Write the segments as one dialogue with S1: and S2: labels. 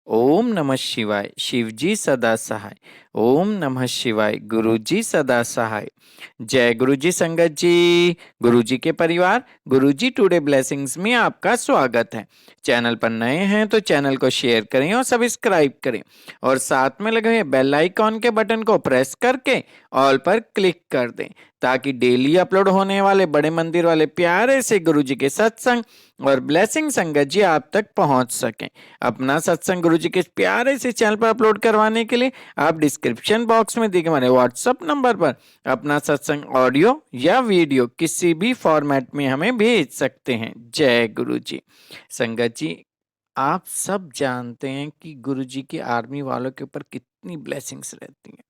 S1: ओम नमः शिवाय। शिवजी सदा सहाय। ओम नमः शिवाय। गुरुजी सदा सहाय। जय गुरुजी संगत जी। गुरुजी के परिवार, गुरुजी टुडे ब्लेसिंग्स में आपका स्वागत है। चैनल पर नए हैं तो चैनल को शेयर करें और सब्सक्राइब करें और साथ में लगे हुए बेल आइकॉन के बटन को प्रेस करके ऑल पर क्लिक कर दें ताकि डेली अपलोड होने वाले बड़े मंदिर वाले प्यारे से गुरुजी के सत्संग और ब्लेसिंग संगत जी आप तक पहुंच सकें। अपना सत्संग गुरुजी के प्यारे से चैनल पर अपलोड करवाने के लिए आप डिस्क्रिप्शन बॉक्स में दिए गए हमारे व्हाट्सएप नंबर पर अपना सत्संग ऑडियो या वीडियो किसी भी फॉर्मेट में हमें भेज सकते हैं। जय गुरुजी। संगत जी, आप सब जानते हैं कि गुरुजी की आर्मी वालों के ऊपर कितनी ब्लेसिंग्स रहती हैं।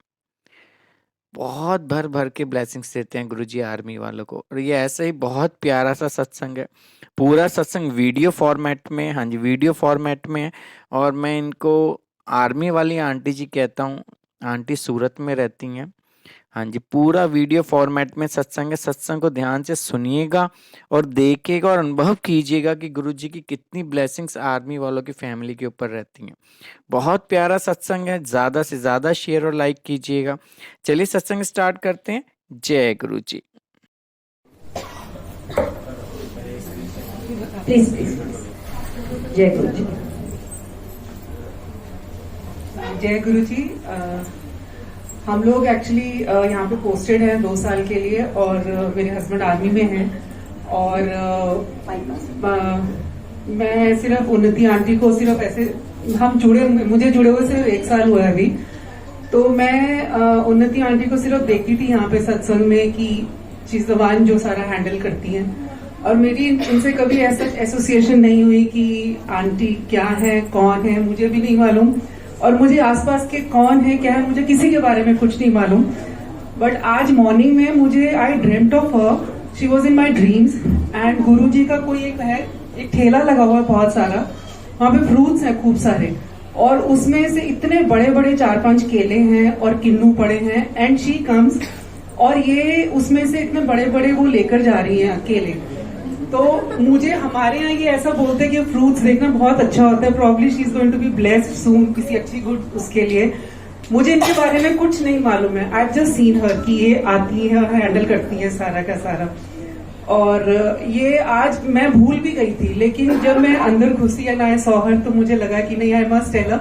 S1: बहुत भर भर के ब्लेसिंग्स देते हैं गुरुजी आर्मी वालों को। और ये ऐसा ही बहुत प्यारा सा सत्संग है। पूरा सत्संग वीडियो फॉर्मेट में, हाँ जी, वीडियो फॉर्मेट में है। और मैं इनको आर्मी वाली आंटी जी कहता हूँ। आंटी सूरत में रहती हैं। हाँ जी, पूरा वीडियो फॉर्मेट में सत्संग है। सत्संग को ध्यान से सुनिएगा और देखिएगा और अनुभव कीजिएगा कि गुरुजी की कितनी ब्लेसिंग्स आर्मी वालों की फैमिली के ऊपर रहती हैं। बहुत प्यारा सत्संग है। ज़्यादा से ज़्यादा शेयर और लाइक कीजिएगा। चलिए सत्संग स्टार्ट करते हैं। जय गुरुजी।
S2: प्लीज जय गुरु जी।
S3: जय गुरु जी। हम लोग एक्चुअली यहाँ पे पोस्टेड हैं 2 साल के लिए और मेरे हस्बैंड आर्मी में हैं और मैं सिर्फ उन्नति आंटी को सिर्फ ऐसे मुझे जुड़े हुए सिर्फ 1 साल हुआ है अभी। तो मैं उन्नति आंटी को सिर्फ देखती थी यहाँ पे सत्संग में कि चीजवान जो सारा हैंडल करती हैं और मेरी इनसे कभी ऐसा एसोसिएशन नहीं हुई कि आंटी क्या है, कौन है, मुझे भी नहीं मालूम और मुझे आसपास के कौन है क्या है मुझे किसी के बारे में कुछ नहीं मालूम। बट आज मॉर्निंग में मुझे I dreamed of her, she was in my dreams and Guruji का कोई एक ठेला लगा हुआ है बहुत सारा, वहां पे फ्रूट्स हैं खूब सारे और उसमें से इतने बड़े बड़े 4-5 केले हैं और किन्नू पड़े हैं एंड शी कम्स और ये उसमें से इतने बड़े बड़े वो लेकर जा रही है केले। तो मुझे हमारे यहाँ ये ऐसा बोलते हैं कि फ्रूट्स देखना बहुत अच्छा होता है, probably she is going to be blessed soon, किसी अच्छी गुड उसके लिए। मुझे इनके बारे में कुछ नहीं मालूम है। आई जस्ट सीन हर कि ये आती है, हैंडल करती है सारा का सारा। और ये आज मैं भूल भी गई थी, लेकिन जब मैं अंदर घुसी एंड आई सॉ हर तो मुझे लगा कि नहीं, I must tell her,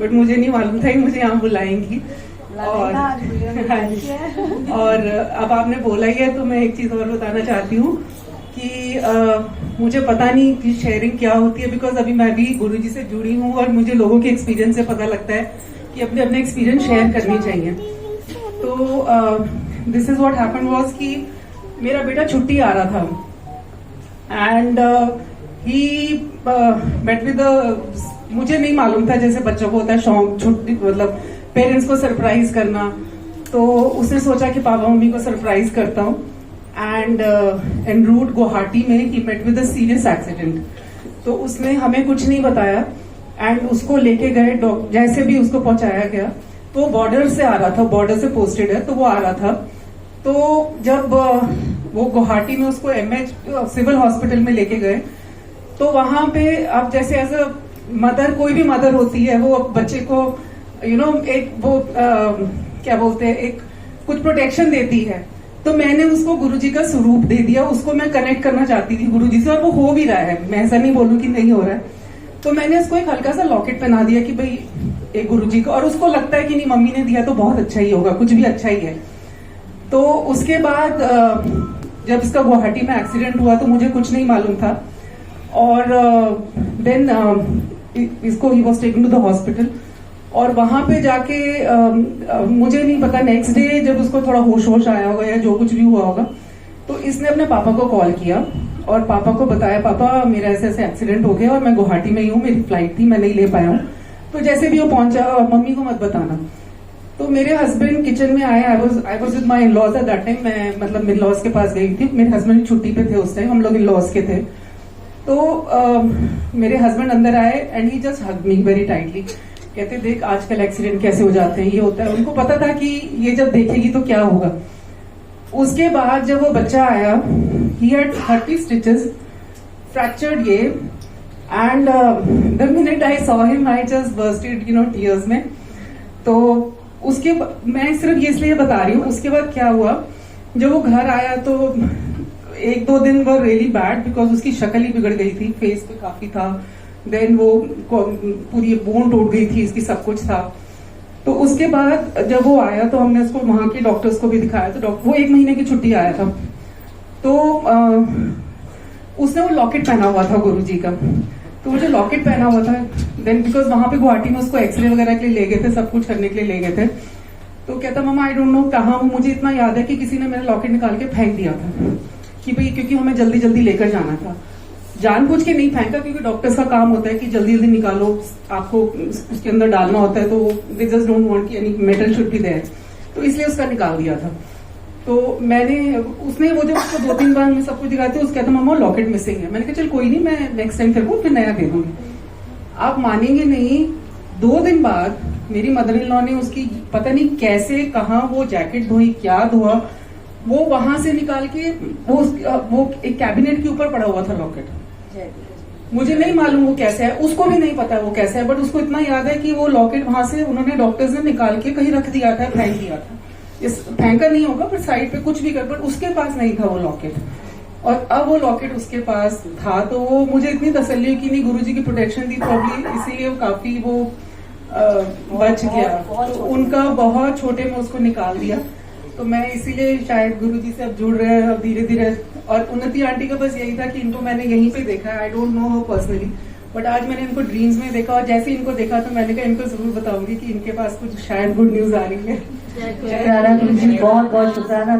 S3: but मुझे नहीं मालूम था कि मुझे यहाँ बुलाएंगी। और अब आपने बोला ही है तो मैं एक चीज और बताना चाहती हूँ कि मुझे पता नहीं कि शेयरिंग क्या होती है, बिकॉज अभी मैं भी गुरुजी से जुड़ी हूँ और मुझे लोगों के एक्सपीरियंस से पता लगता है कि अपने अपने एक्सपीरियंस शेयर करनी चाहिए। तो this is what happened was कि मेरा बेटा छुट्टी आ रहा था एंड ही मेट विद, मुझे नहीं मालूम था, जैसे बच्चों को होता है शौक छुट्टी मतलब पेरेंट्स को सरप्राइज करना, तो उसने सोचा कि पापा मम्मी को सरप्राइज करता हूँ एंड एन रूट गुवाहाटी में ही met with a serious accident. तो उसने हमें कुछ नहीं बताया एंड उसको लेके गए, जैसे भी उसको पहुंचाया गया तो बॉर्डर से आ रहा था, बॉर्डर से पोस्टेड है तो वो आ रहा था। तो जब वो गुवाहाटी में उसको MH सिविल हॉस्पिटल में लेके गए तो वहां पे अब जैसे एज अ मदर, कोई भी मदर होती है, वो बच्चे को एक वो क्या बोलते हैं, एक कुछ प्रोटेक्शन देती है। तो मैंने उसको गुरुजी का स्वरूप दे दिया, उसको मैं कनेक्ट करना चाहती थी गुरुजी से और वो हो भी रहा है, मैं ऐसा नहीं बोलूं कि नहीं हो रहा है। तो मैंने उसको एक हल्का सा लॉकेट पहना दिया कि भाई एक गुरुजी का, और उसको लगता है कि नहीं मम्मी ने दिया तो बहुत अच्छा ही होगा, कुछ भी अच्छा ही है। तो उसके बाद जब इसका गुवाहाटी में एक्सीडेंट हुआ तो मुझे कुछ नहीं मालूम था और देन इसको ही was taken to the hospital और वहां पे जाके मुझे नहीं पता, नेक्स्ट डे जब उसको थोड़ा होश आया होगा या जो कुछ भी हुआ होगा तो इसने अपने पापा को कॉल किया और पापा को बताया, पापा मेरा ऐसे ऐसे एक्सीडेंट हो गया और मैं गुवाहाटी में ही हूँ, मेरी फ्लाइट थी, मैं नहीं ले पाया हूँ, तो जैसे भी वो पहुंचा मम्मी को मत बताना। तो मेरे हस्बैंड किचन में आए, I was with my in-laws at that time, मैं मतलब इन-लॉज के पास गई थी, मेरे हस्बैंड छुट्टी पे थे उस टाइम, हम लोग इन-लॉज के थे। तो मेरे हस्बैंड अंदर आए and he just hug me very tightly, कहते देख आजकल एक्सीडेंट कैसे हो जाते हैं, ये होता है। उनको पता था कि ये जब देखेगी तो क्या होगा। उसके बाद जब वो बच्चा आया, ही हैड 30 स्टिचेस, फ्रैक्चर्ड ये, and the minute I saw him I just bursted tears में। तो उसके मैं सिर्फ ये इसलिए बता रही हूँ, उसके बाद क्या हुआ, जब वो घर आया तो 1-2 दिन वो रियली बैड, बिकॉज उसकी शक्ल ही बिगड़ गई थी, फेस पे काफी था, देन वो पूरी बोन टूट गई थी, इसकी सब कुछ था। तो उसके बाद जब वो आया तो हमने उसको वहां के डॉक्टर्स को भी दिखाया, तो वो 1 महीने की छुट्टी आया था। तो उसने वो लॉकेट पहना हुआ था गुरुजी का, तो वो जो लॉकेट पहना हुआ था, देन बिकॉज वहां पे गुवाहाटी में उसको एक्सरे वगैरह के लिए ले गए थे, सब कुछ करने के लिए ले गए थे। तो कहता मामा आई डोंट नो कहाँ, वो मुझे इतना याद है कि किसी ने मेरा लॉकेट निकाल के फेंक दिया था कि भाई, क्योंकि हमें जल्दी जल्दी लेकर जाना था। जानबूझ के नहीं फेंका, क्योंकि डॉक्टर्स का काम होता है कि जल्दी जल्दी निकालो, आपको उसके अंदर डालना होता है, तो दे जस्ट डोंट वांट कि any metal should be there, तो इसलिए उसका निकाल दिया था। तो उसने वो जब उसको 2-3 बार में सब कुछ दिखाया, तो उसका कहता मामा लॉकेट मिसिंग है। मैंने कहा चल कोई नहीं, मैं नेक्स्ट टाइम तेरे को फिर नया दे दूंगी। आप मानेंगे नहीं, 2 दिन बाद मेरी मदर इन लॉ ने उसकी पता नहीं कैसे कहाँ वो जैकेट धोई, क्या धोआ, वो वहां से निकाल के वो एक कैबिनेट के ऊपर पड़ा हुआ था लॉकेट। मुझे नहीं मालूम वो कैसे है, उसको भी नहीं पता वो कैसे है, बट उसको इतना याद है कि वो लॉकेट वहां से उन्होंने डॉक्टर्स ने निकाल के कहीं रख दिया था, फेंक दिया था। इस फेंका नहीं होगा, पर साइड पे कुछ भी कर, बट उसके पास नहीं था वो लॉकेट। और अब वो लॉकेट उसके पास था, तो वो मुझे इतनी तसल्ली हुई कि नहीं गुरुजी की प्रोटेक्शन थी प्रॉब्ली, इसीलिए वो काफी वो बच गया। तो उनका बहुत छोटे में उसको निकाल दिया। तो मैं इसीलिए शायद गुरुजी से अब जुड़ रहे हैं अब धीरे धीरे। और उन्नति आंटी का बस यही था कि इनको मैंने यहीं पे देखा है, I don't know her personally, but आज मैंने इनको ड्रीम्स में देखा, और जैसे इनको देखा तो मैंने कहा इनको जरूर बताऊंगी कि इनके पास कुछ शायद गुड न्यूज आ रही है।
S2: शुक्राना गुरुजी, बहुत बहुत शुक्राना।